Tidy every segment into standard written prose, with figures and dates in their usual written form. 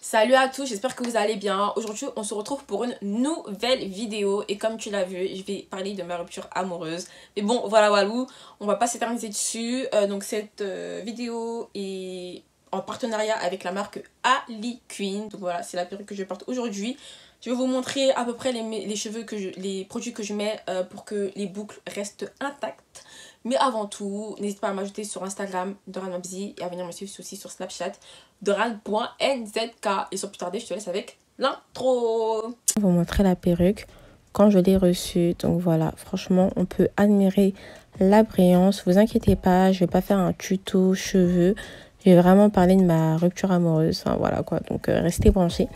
Salut à tous, j'espère que vous allez bien. Aujourd'hui, on se retrouve pour une nouvelle vidéo. Et comme tu l'as vu, je vais parler de ma rupture amoureuse. Mais bon, voilà, walou, on va pas s'éterniser dessus. Donc cette vidéo est en partenariat avec la marque Ali Queen. Donc voilà, c'est la perruque que je porte aujourd'hui. Je vais vous montrer à peu près les cheveux les produits que je mets pour que les boucles restent intactes. Mais avant tout, n'hésite pas à m'ajouter sur Instagram, Doran Mabzi, et à venir me suivre aussi sur Snapchat, doran.nzk. Et sans plus tarder, je te laisse avec l'intro. Je vais vous montrer la perruque quand je l'ai reçue. Donc voilà, franchement, on peut admirer la brillance. Vous inquiétez pas, je vais pas faire un tuto cheveux. Je vais vraiment parler de ma rupture amoureuse. Enfin voilà quoi, donc restez branchés.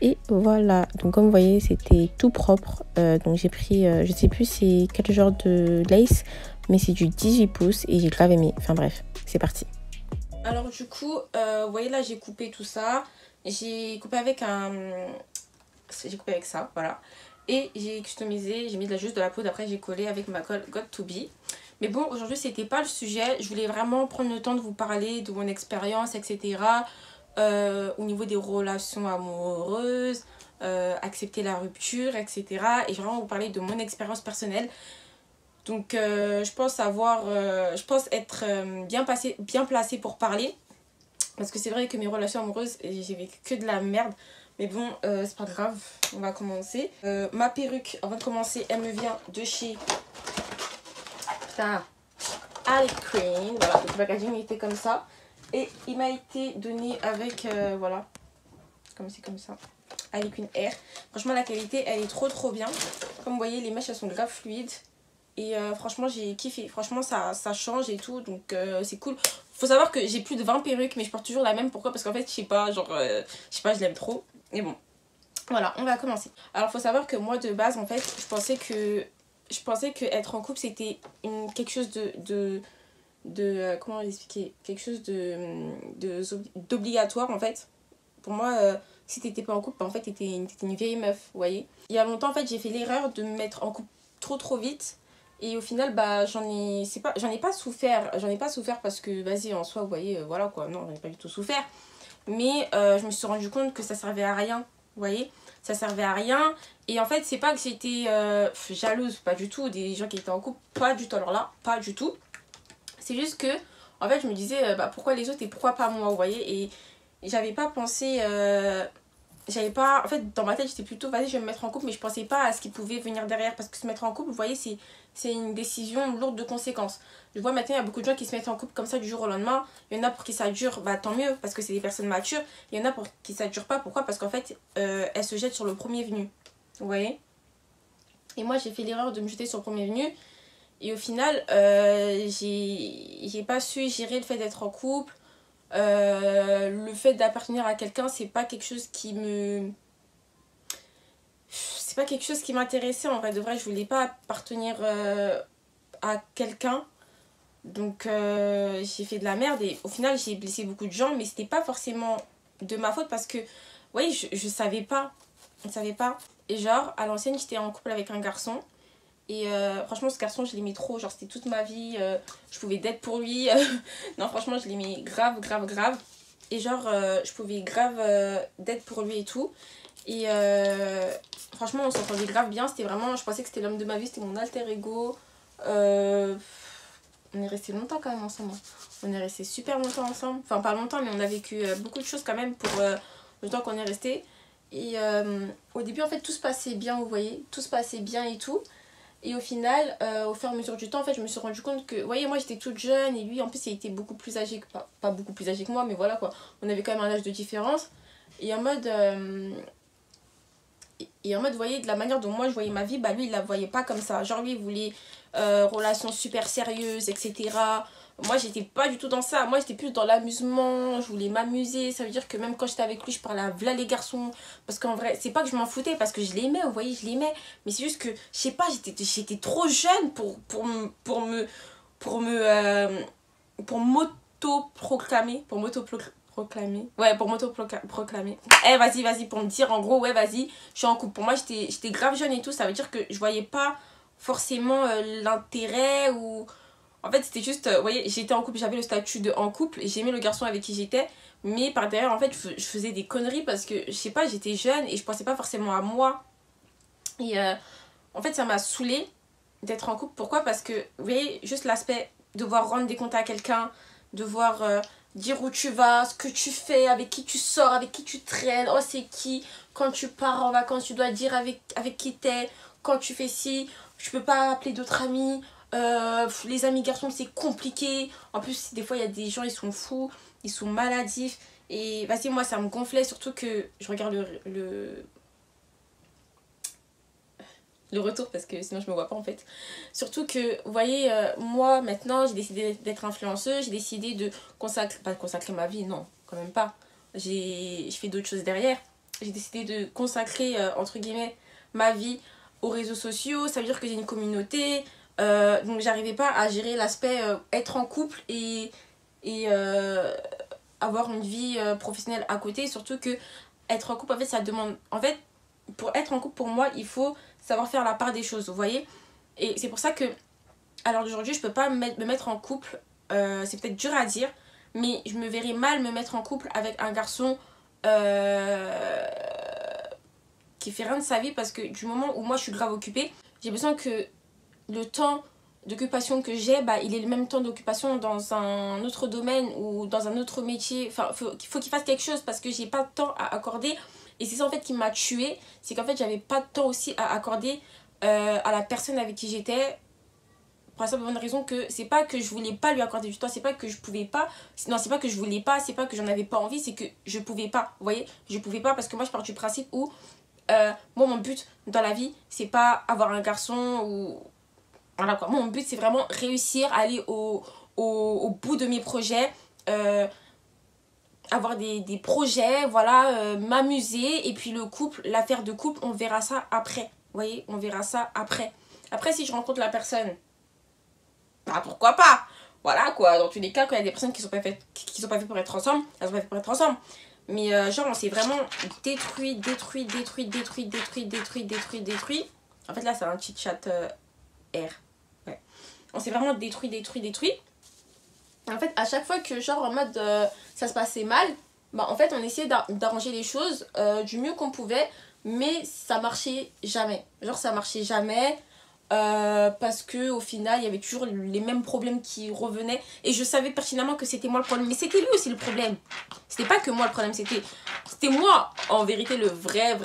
Et voilà, donc comme vous voyez, c'était tout propre. Donc j'ai pris, je sais plus c'est quel genre de lace, mais c'est du 18 pouces et j'ai grave aimé. Enfin bref, c'est parti. Alors du coup, vous voyez là, j'ai coupé tout ça. J'ai coupé avec j'ai coupé avec ça, voilà. Et j'ai customisé, j'ai mis juste de la poudre. Après j'ai collé avec ma colle Got To Be. Mais bon, aujourd'hui c'était pas le sujet. Je voulais vraiment prendre le temps de vous parler de mon expérience, etc. Au niveau des relations amoureuses, accepter la rupture, etc. Et je vais vraiment vous parler de mon expérience personnelle. Donc je pense être bien placée pour parler. Parce que c'est vrai que mes relations amoureuses, j'ai vécu que de la merde. Mais bon, c'est pas grave, on va commencer. Ma perruque, avant de commencer, elle me vient de chez Ali Queen. Voilà, le packaging était comme ça. Et il m'a été donné avec, voilà, comme c'est comme ça, Ali Queen Air. Franchement, la qualité, elle est trop bien. Comme vous voyez, les mèches, elles sont grave fluides. Et franchement, j'ai kiffé. Franchement, ça change et tout, donc c'est cool. Faut savoir que j'ai plus de 20 perruques, mais je porte toujours la même. Pourquoi? Parce qu'en fait, je sais pas, genre, je sais pas, je l'aime trop. Et bon, voilà, on va commencer. Alors, faut savoir que moi, de base, en fait, je pensais que être en couple, c'était quelque chose comment expliquer? Quelque chose d'obligatoire, en fait. Pour moi, si t'étais pas en couple, bah, en fait, t'étais une vieille meuf, vous voyez. Il y a longtemps, en fait, j'ai fait l'erreur de me mettre en couple trop vite. Et au final, bah, j'en ai pas souffert. J'en ai pas souffert parce que, vas-y, en soi, vous voyez, voilà quoi. Non, j'en ai pas du tout souffert. Mais je me suis rendu compte que ça servait à rien. Vous voyez, ça servait à rien. Et en fait, c'est pas que j'étais jalouse, pas du tout. Des gens qui étaient en couple, pas du tout. Alors là, pas du tout. C'est juste que, en fait, je me disais, bah, pourquoi les autres et pourquoi pas moi, vous voyez. Et j'avais pas pensé. En fait, dans ma tête, j'étais plutôt, vas-y, je vais me mettre en couple, mais je pensais pas à ce qui pouvait venir derrière. Parce que se mettre en couple, vous voyez, c'est une décision lourde de conséquences. Je vois maintenant, il y a beaucoup de gens qui se mettent en couple comme ça du jour au lendemain. Il y en a pour qui ça dure, bah tant mieux, parce que c'est des personnes matures. Il y en a pour qui ça dure pas. Pourquoi? Parce qu'en fait, elles se jettent sur le premier venu. Vous voyez? Et moi, j'ai fait l'erreur de me jeter sur le premier venu. Et au final, j'ai pas su gérer le fait d'être en couple. Le fait d'appartenir à quelqu'un, c'est pas quelque chose qui me... C'est pas quelque chose qui m'intéressait en vrai. De vrai, je voulais pas appartenir à quelqu'un. Donc j'ai fait de la merde et au final j'ai blessé beaucoup de gens, mais c'était pas forcément de ma faute parce que, oui, je savais pas. Je savais pas. Et genre, à l'ancienne, j'étais en couple avec un garçon. Et franchement, ce garçon, je l'aimais trop. Genre, c'était toute ma vie. Je pouvais d'être pour lui. Non, franchement, je l'aimais grave. Et genre, je pouvais grave d'être pour lui et tout. Et franchement, on s'entendait grave bien. C'était vraiment, je pensais que c'était l'homme de ma vie. C'était mon alter ego. On est resté longtemps quand même ensemble. On est resté super longtemps ensemble. Enfin, pas longtemps, mais on a vécu beaucoup de choses quand même pour le temps qu'on est resté. Et au début, en fait, tout se passait bien, vous voyez. Tout se passait bien et tout. Et au final, au fur et à mesure du temps, en fait, je me suis rendu compte que, vous voyez, moi j'étais toute jeune et lui, en plus, il était beaucoup plus âgé que, pas beaucoup plus âgé que moi, mais voilà quoi. On avait quand même un âge de différence. Et en mode, vous voyez, de la manière dont moi je voyais ma vie, bah lui, il la voyait pas comme ça. Genre, lui, il voulait relations super sérieuses, etc. Moi, j'étais pas du tout dans ça. Moi, j'étais plus dans l'amusement. Je voulais m'amuser. Ça veut dire que même quand j'étais avec lui, je parlais à v'là les garçons. Parce qu'en vrai, c'est pas que je m'en foutais, parce que je l'aimais, vous voyez, je l'aimais. Mais c'est juste que, je sais pas, j'étais trop jeune pour m'auto-proclamer. Ouais, pour m'auto-proclamer. Eh, vas-y, pour me dire, en gros, ouais, vas-y, je suis en couple. Pour moi, j'étais grave jeune et tout. Ça veut dire que je voyais pas forcément l'intérêt ou... En fait, c'était juste, vous voyez, j'étais en couple, j'avais le statut de en couple, j'aimais le garçon avec qui j'étais, mais par derrière, en fait, je faisais des conneries parce que, je sais pas, j'étais jeune et je pensais pas forcément à moi. Et en fait, ça m'a saoulée d'être en couple. Pourquoi? Parce que, vous voyez, juste l'aspect de devoir rendre des comptes à quelqu'un, devoir dire où tu vas, ce que tu fais, avec qui tu sors, avec qui tu traînes, oh c'est qui, quand tu pars en vacances, tu dois dire avec qui t'es, quand tu fais ci, tu peux pas appeler d'autres amis, les amis garçons c'est compliqué, en plus des fois il y a des gens ils sont fous, ils sont maladifs, et vas-y moi ça me gonflait, surtout que je regarde le retour parce que sinon je me vois pas en fait. Surtout que, vous voyez, moi maintenant j'ai décidé d'être influenceuse, j'ai décidé de consacrer, pas de consacrer ma vie, non, quand même pas. Je fais d'autres choses derrière. J'ai décidé de consacrer, entre guillemets, ma vie aux réseaux sociaux, ça veut dire que j'ai une communauté, donc j'arrivais pas à gérer l'aspect être en couple et avoir une vie professionnelle à côté, surtout que être en couple en fait ça demande, en fait pour être en couple pour moi il faut savoir faire la part des choses, vous voyez. Et c'est pour ça que, à l'heure d'aujourd'hui, je peux pas me mettre en couple. C'est peut-être dur à dire, mais je me verrais mal me mettre en couple avec un garçon qui fait rien de sa vie parce que du moment où moi je suis grave occupée, j'ai besoin que le temps d'occupation que j'ai, bah, il est le même temps d'occupation dans un autre domaine ou dans un autre métier. Enfin, faut qu'il fasse quelque chose parce que j'ai pas de temps à accorder. Et c'est ça en fait qui m'a tuée, c'est qu'en fait j'avais pas de temps aussi à accorder à la personne avec qui j'étais. Pour la simple bonne raison que c'est pas que je voulais pas lui accorder du temps, c'est pas que je pouvais pas, non c'est pas que je voulais pas, c'est pas que j'en avais pas envie, c'est que je pouvais pas, vous voyez, je pouvais pas parce que moi je pars du principe où moi mon but dans la vie c'est pas avoir un garçon ou voilà quoi, moi mon but c'est vraiment réussir à aller au bout de mes projets, avoir des projets, voilà, m'amuser, et puis le couple, l'affaire de couple, on verra ça après, vous voyez, on verra ça après. Après si je rencontre la personne, bah pourquoi pas, voilà quoi, dans tous les cas quand il y a des personnes qui sont pas faites pour être ensemble, elles sont pas faites pour être ensemble. Mais genre on s'est vraiment détruit. En fait là c'est un chit chat R. Ouais. On s'est vraiment détruit. En fait, à chaque fois que, genre, en mode ça se passait mal, bah en fait, on essayait d'arranger les choses du mieux qu'on pouvait, mais ça marchait jamais. Genre, ça marchait jamais parce que au final, il y avait toujours les mêmes problèmes qui revenaient. Et je savais pertinemment que c'était moi le problème, mais c'était lui aussi le problème. C'était pas que moi le problème, c'était moi, en vérité, le vrai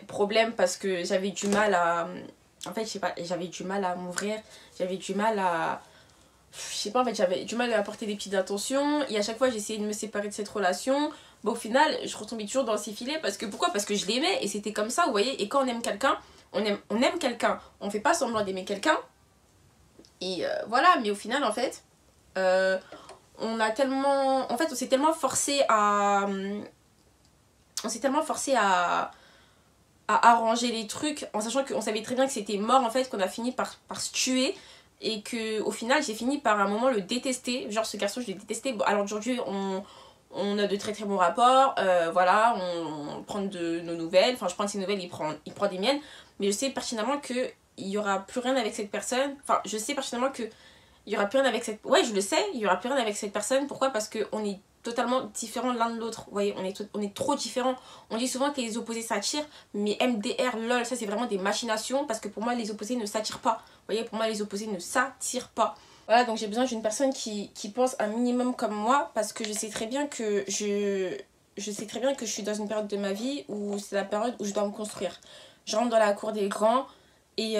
problème parce que j'avais du mal à. En fait, je sais pas, j'avais du mal à m'ouvrir, j'avais du mal à. Je sais pas, en fait j'avais du mal à apporter des petites attentions et à chaque fois j'essayais de me séparer de cette relation. Bon, au final je retombais toujours dans ces filets parce que pourquoi, parce que je l'aimais et c'était comme ça, vous voyez. Et quand on aime quelqu'un, on aime quelqu'un, on fait pas semblant d'aimer quelqu'un et voilà. Mais au final en fait on a tellement, en fait on s'est tellement forcé à arranger les trucs en sachant qu'on savait très bien que c'était mort en fait, qu'on a fini par se tuer. Et que au final j'ai fini par un moment le détester, genre ce garçon je l'ai détesté. Bon, alors aujourd'hui on a de très bons rapports, voilà, on prend de nos nouvelles, enfin je prends de ses nouvelles, il prend des miennes, mais je sais pertinemment que il y aura plus rien avec cette personne, enfin je sais pertinemment que il y aura plus rien avec cette, ouais je le sais, il y aura plus rien avec cette personne. Pourquoi? Parce que on est totalement différents l'un de l'autre, vous voyez, on est trop différents. On dit souvent que les opposés s'attirent, mais MDR, lol, ça c'est vraiment des machinations parce que pour moi les opposés ne s'attirent pas, vous voyez, pour moi les opposés ne s'attirent pas. Voilà, donc j'ai besoin d'une personne qui pense un minimum comme moi parce que je sais très bien que je suis dans une période de ma vie où c'est la période où je dois me construire. Je rentre dans la cour des grands et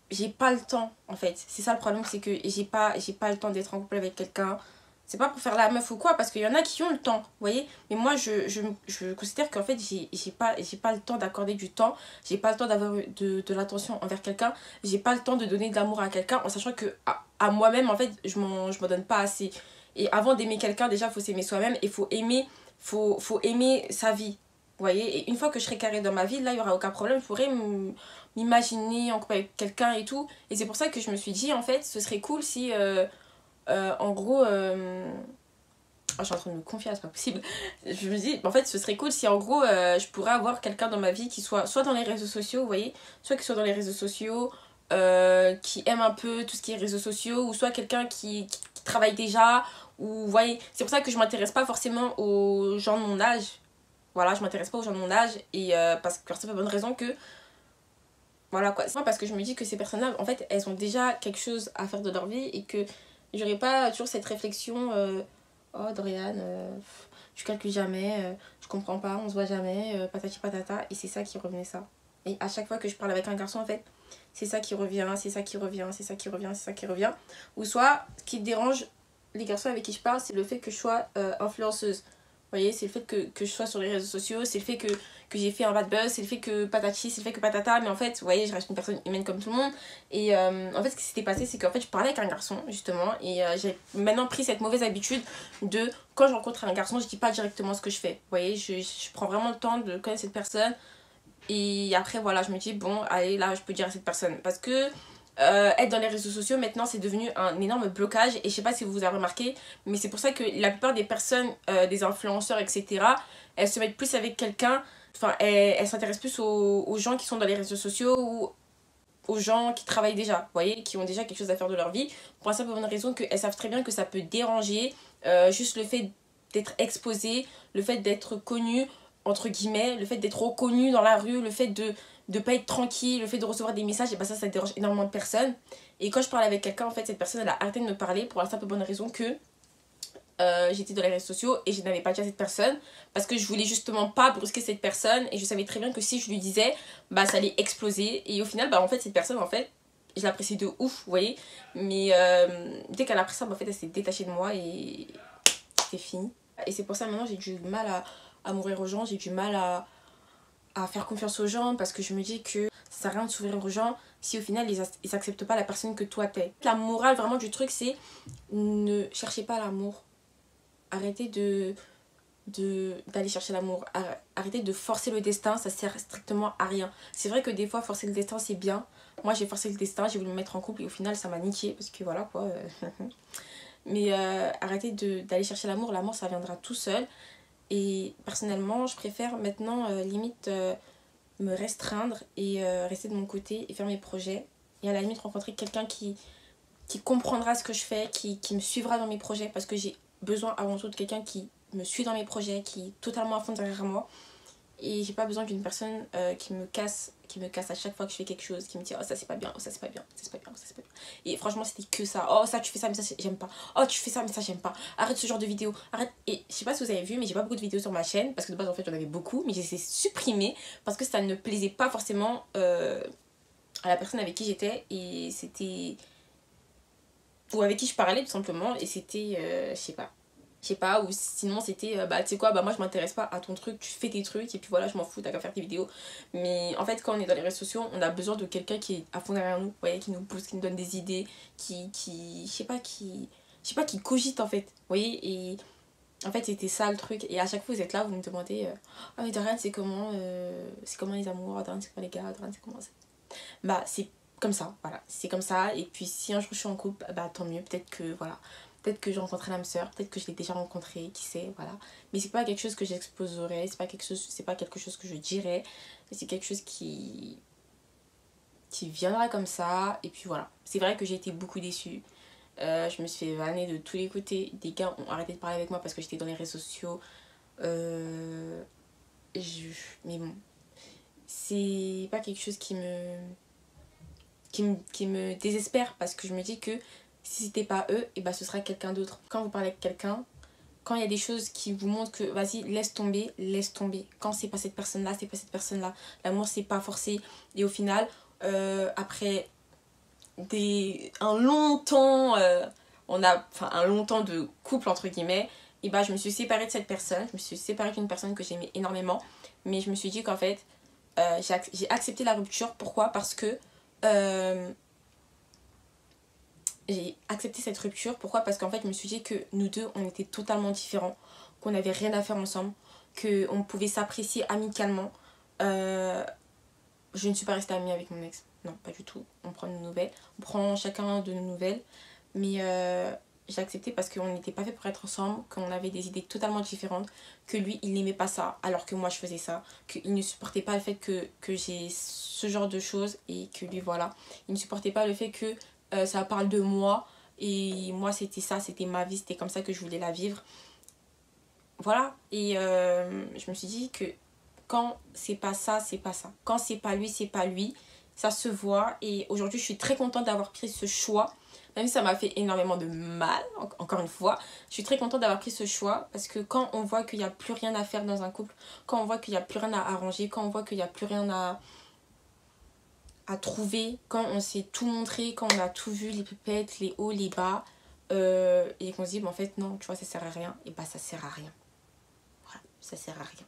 j'ai pas le temps en fait. C'est ça le problème, c'est que j'ai pas le temps d'être en couple avec quelqu'un. C'est pas pour faire la meuf ou quoi, parce qu'il y en a qui ont le temps, vous voyez. Mais moi, je considère qu'en fait, j'ai pas le temps d'accorder du temps. J'ai pas le temps d'avoir de l'attention envers quelqu'un. J'ai pas le temps de donner de l'amour à quelqu'un en sachant que à moi-même, en fait, je m'en donne pas assez. Et avant d'aimer quelqu'un, déjà, il faut s'aimer soi-même et faut aimer sa vie, vous voyez. Et une fois que je serai carrée dans ma vie, là, il y aura aucun problème. Je pourrais m'imaginer en couple avec quelqu'un et tout. Et c'est pour ça que je me suis dit, en fait, ce serait cool si... en gros, je suis en train de me confier, c'est pas possible. Je me dis, en fait, ce serait cool si en gros, je pourrais avoir quelqu'un dans ma vie qui soit dans les réseaux sociaux, vous voyez, soit qui soit dans les réseaux sociaux, qui aime un peu tout ce qui est réseaux sociaux, ou soit quelqu'un qui travaille déjà, ou vous voyez, c'est pour ça que je m'intéresse pas forcément aux gens de mon âge. Voilà, je m'intéresse pas aux gens de mon âge, et parce que pour la bonne raison que voilà quoi. C'est pas parce que je me dis que ces personnes-là, en fait, elles ont déjà quelque chose à faire de leur vie, et que j'aurais pas toujours cette réflexion oh Dorian, tu calcules jamais, je comprends pas, on se voit jamais, patati patata, et c'est ça qui revenait ça. Et à chaque fois que je parle avec un garçon, en fait, c'est ça qui revient, c'est ça qui revient, c'est ça qui revient, c'est ça qui revient. Ou soit, ce qui dérange les garçons avec qui je parle, c'est le fait que je sois influenceuse. Vous voyez, c'est le fait que je sois sur les réseaux sociaux, c'est le fait que j'ai fait un bad buzz, c'est le fait que patati, c'est le fait que patata, mais en fait, vous voyez, je reste une personne humaine comme tout le monde. Et en fait, ce qui s'était passé, c'est qu'en fait, je parlais avec un garçon, justement, et j'ai maintenant pris cette mauvaise habitude de, quand je rencontre un garçon, je dis pas directement ce que je fais. Vous voyez, je prends vraiment le temps de connaître cette personne, et après, voilà, je me dis, bon, allez, là, je peux dire à cette personne. Parce que être dans les réseaux sociaux, maintenant, c'est devenu un énorme blocage. Et je sais pas si vous avez remarqué, mais c'est pour ça que la plupart des personnes, des influenceurs, etc., elles se mettent plus avec quelqu'un. Enfin, elles s'intéressent plus aux gens qui sont dans les réseaux sociaux, ou aux gens qui travaillent déjà, vous voyez, qui ont déjà quelque chose à faire de leur vie. Pour la simple bonne raison qu'elles savent très bien que ça peut déranger. Juste le fait d'être exposé, le fait d'être connu, entre guillemets, le fait d'être reconnu dans la rue, le fait de ne pas être tranquille, le fait de recevoir des messages, et ben ça dérange énormément de personnes. Et quand je parle avec quelqu'un, en fait, cette personne, elle a arrêté de me parler pour la simple bonne raison que j'étais dans les réseaux sociaux et je n'avais pas dit à cette personne, parce que je voulais justement pas brusquer cette personne, et je savais très bien que si je lui disais, bah ça allait exploser. Et au final, bah en fait, cette personne, en fait, je l'apprécie de ouf, vous voyez, mais dès qu'elle a appris ça, bah, en fait, elle s'est détachée de moi, et c'était fini. Et c'est pour ça maintenant j'ai du mal à m'ouvrir aux gens, j'ai du mal à faire confiance aux gens, parce que je me dis que ça sert à rien de s'ouvrir aux gens si au final ils acceptent pas la personne que toi t'es. La morale vraiment du truc, c'est ne cherchez pas l'amour. Arrêtez d'aller chercher l'amour. Arrêtez de forcer le destin, ça sert strictement à rien. C'est vrai que des fois forcer le destin c'est bien. Moi j'ai forcé le destin, j'ai voulu me mettre en couple, et au final ça m'a niqué, parce que voilà quoi. Mais arrêtez d'aller chercher l'amour, l'amour ça viendra tout seul. Et personnellement je préfère maintenant limite me restreindre, et rester de mon côté et faire mes projets. Et à la limite rencontrer quelqu'un qui comprendra ce que je fais, qui me suivra dans mes projets, parce que j'ai besoin avant tout de quelqu'un qui me suit dans mes projets, qui est totalement à fond derrière moi. Et j'ai pas besoin d'une personne qui me casse à chaque fois que je fais quelque chose, qui me dit oh ça c'est pas bien, oh ça c'est pas bien, ça c'est pas bien, ça c'est pas bien. Et franchement c'était que ça, oh ça tu fais ça mais ça j'aime pas, oh tu fais ça mais ça j'aime pas, arrête ce genre de vidéo, arrête. Et je sais pas si vous avez vu, mais j'ai pas beaucoup de vidéos sur ma chaîne, parce que de base en fait j'en avais beaucoup, mais j'ai essayé de supprimer parce que ça ne plaisait pas forcément à la personne avec qui j'étais, et c'était, ou avec qui je parlais tout simplement, et c'était je sais pas, ou sinon c'était bah tu sais quoi, bah moi je m'intéresse pas à ton truc, tu fais tes trucs et puis voilà, je m'en fous, t'as qu'à faire tes vidéos. Mais en fait quand on est dans les réseaux sociaux, on a besoin de quelqu'un qui est à fond derrière nous, vous voyez, qui nous pousse, qui nous donne des idées, je sais pas, qui cogite en fait, vous voyez. Et en fait c'était ça le truc, et à chaque fois vous êtes là, vous me demandez ah mais Dorian c'est comment les amours, Dorian c'est comment les gars, Dorian c'est comment ça. Bah c'est comme ça, voilà, c'est comme ça. Et puis si un jour je suis en couple, bah tant mieux, peut-être que voilà, peut-être que je rencontrerai l'âme sœur, peut-être que je l'ai déjà rencontré, qui sait, voilà. Mais c'est pas quelque chose que j'exposerai, c'est pas quelque chose que je dirais, mais c'est quelque chose qui viendra comme ça. Et puis voilà, c'est vrai que j'ai été beaucoup déçue. Je me suis fait vanner de tous les côtés, des gars ont arrêté de parler avec moi parce que j'étais dans les réseaux sociaux. Mais bon, c'est pas quelque chose qui me désespère, parce que je me dis que si c'était pas eux, et bah ce sera quelqu'un d'autre. Quand vous parlez avec quelqu'un, quand il y a des choses qui vous montrent que vas-y laisse tomber, laisse tomber. Quand c'est pas cette personne là, c'est pas cette personne là. L'amour c'est pas forcé. Et au final après un long temps un long temps de couple entre guillemets, et bah je me suis séparée de cette personne, je me suis séparée d'une personne que j'aimais énormément, mais je me suis dit qu'en fait j'ai accepté la rupture. Pourquoi? Parce que j'ai accepté cette rupture. Pourquoi? Parce qu'en fait je me suis dit que nous deux on était totalement différents, qu'on n'avait rien à faire ensemble, qu'on pouvait s'apprécier amicalement. Je ne suis pas restée amie avec mon ex, non pas du tout. On prend chacun de nos nouvelles, mais j'ai accepté parce qu'on n'était pas fait pour être ensemble, qu'on avait des idées totalement différentes, que lui, il n'aimait pas ça, alors que moi, je faisais ça, qu'il ne supportait pas le fait que j'ai ce genre de choses, et que lui, voilà, il ne supportait pas le fait que ça parle de moi, et moi, c'était ça, c'était ma vie, c'était comme ça que je voulais la vivre. Voilà, et je me suis dit que quand c'est pas ça, c'est pas ça. Quand c'est pas lui, c'est pas lui. Ça se voit, et aujourd'hui, je suis très contente d'avoir pris ce choix. Même si ça m'a fait énormément de mal, encore une fois, je suis très contente d'avoir pris ce choix parce que quand on voit qu'il n'y a plus rien à faire dans un couple, quand on voit qu'il n'y a plus rien à arranger, quand on voit qu'il n'y a plus rien à trouver, quand on s'est tout montré, quand on a tout vu, les pépettes, les hauts, les bas, et qu'on se dit, en fait, non, tu vois, ça sert à rien, et bah ça sert à rien. Voilà, ça sert à rien.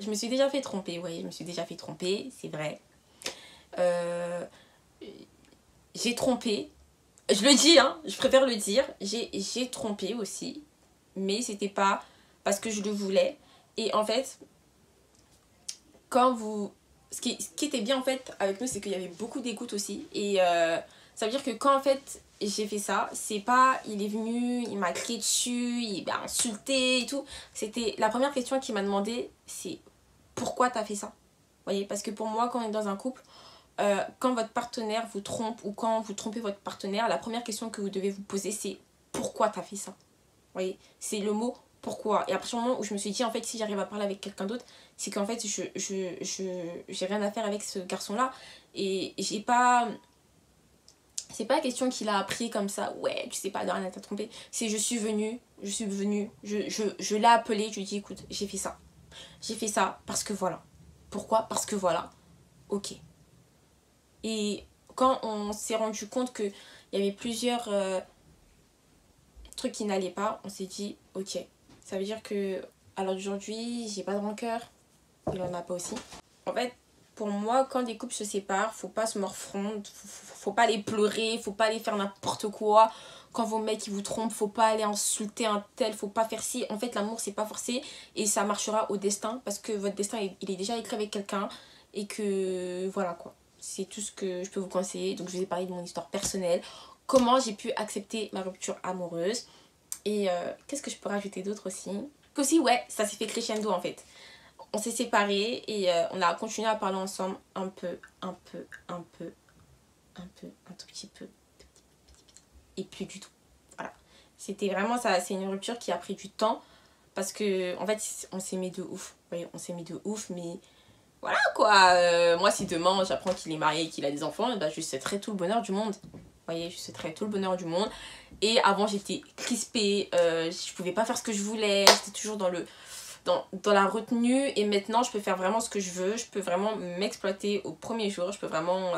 Je me suis déjà fait tromper, ouais, je me suis déjà fait tromper, c'est vrai. J'ai trompé. Je le dis, hein, je préfère le dire. J'ai trompé aussi. Mais c'était pas parce que je le voulais. Et en fait, quand vous... Ce qui était bien en fait avec nous, c'est qu'il y avait beaucoup d'écoute aussi. Et ça veut dire que quand en fait j'ai fait ça, c'est pas il est venu, il m'a crié dessus, il m'a insulté et tout. C'était la première question qu'il m'a demandé, c'est pourquoi t'as fait ça? Vous voyez, parce que pour moi, quand on est dans un couple, quand votre partenaire vous trompe ou quand vous trompez votre partenaire, la première question que vous devez vous poser, c'est pourquoi t'as fait ça? Vous voyez, c'est le mot pourquoi. Et après, au moment où je me suis dit, en fait, si j'arrive à parler avec quelqu'un d'autre, c'est qu'en fait, j'ai rien à faire avec ce garçon-là. Et j'ai pas... C'est pas la question qu'il a appris comme ça, ouais, tu sais pas, Dorian t'a trompé. C'est je suis venue, je l'ai appelé, je lui ai dit, écoute, j'ai fait ça. J'ai fait ça parce que voilà. Pourquoi? Parce que voilà. Ok. Et quand on s'est rendu compte qu'il y avait plusieurs trucs qui n'allaient pas, on s'est dit, ok, ça veut dire que à l'heure d'aujourd'hui, j'ai pas de rancœur, il en a pas aussi. En fait, pour moi, quand des couples se séparent, faut pas se morfondre, faut pas aller pleurer, faut pas aller faire n'importe quoi. Quand vos mecs ils vous trompent, faut pas aller insulter un tel, faut pas faire ci. En fait, l'amour c'est pas forcé et ça marchera au destin parce que votre destin il est déjà écrit avec quelqu'un et que voilà quoi. C'est tout ce que je peux vous conseiller. Donc je vous ai parlé de mon histoire personnelle, comment j'ai pu accepter ma rupture amoureuse et qu'est-ce que je peux rajouter d'autre aussi. Qu'aussi ouais, ça s'est fait crescendo en fait. On s'est séparés et on a continué à parler ensemble un tout petit peu et plus du tout. Voilà. C'était vraiment ça, c'est une rupture qui a pris du temps parce que en fait on s'aimait de ouf. Oui, on s'aimait de ouf mais voilà quoi. Moi si demain j'apprends qu'il est marié et qu'il a des enfants, bah, je lui souhaiterais tout le bonheur du monde. Vous voyez, je lui souhaiterais tout le bonheur du monde. Et avant j'étais crispée, je pouvais pas faire ce que je voulais, j'étais toujours dans la retenue et maintenant je peux faire vraiment ce que je veux, je peux vraiment m'exploiter au premier jour, je peux vraiment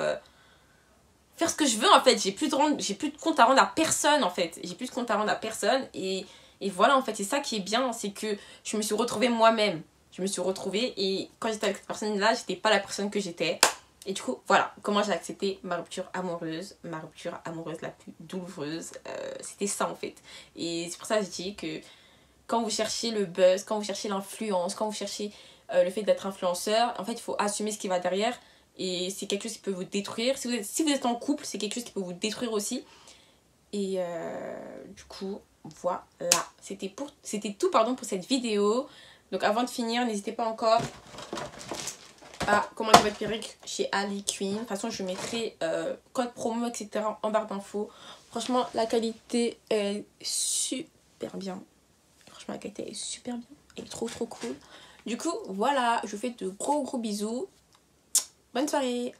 faire ce que je veux en fait, j'ai plus de compte à rendre à personne en fait, j'ai plus de compte à rendre à personne et voilà en fait, c'est ça qui est bien, c'est que je me suis retrouvée moi-même, je me suis retrouvée et quand j'étais avec cette personne là, j'étais pas la personne que j'étais et du coup voilà comment j'ai accepté ma rupture amoureuse la plus douloureuse, c'était ça en fait et c'est pour ça que je dis que quand vous cherchez le buzz, quand vous cherchez l'influence, quand vous cherchez le fait d'être influenceur, en fait, il faut assumer ce qui va derrière. Et c'est quelque chose qui peut vous détruire. Si vous êtes en couple, c'est quelque chose qui peut vous détruire aussi. Et du coup, voilà. C'était tout pardon, pour cette vidéo. Donc avant de finir, n'hésitez pas encore à commander votre perruque chez Ali Queen. De toute façon, je mettrai code promo, etc. en barre d'infos. Franchement, la qualité est super bien. Franchement, la qualité est super bien. Elle est trop cool. Du coup, voilà. Je vous fais de gros bisous. Bonne soirée.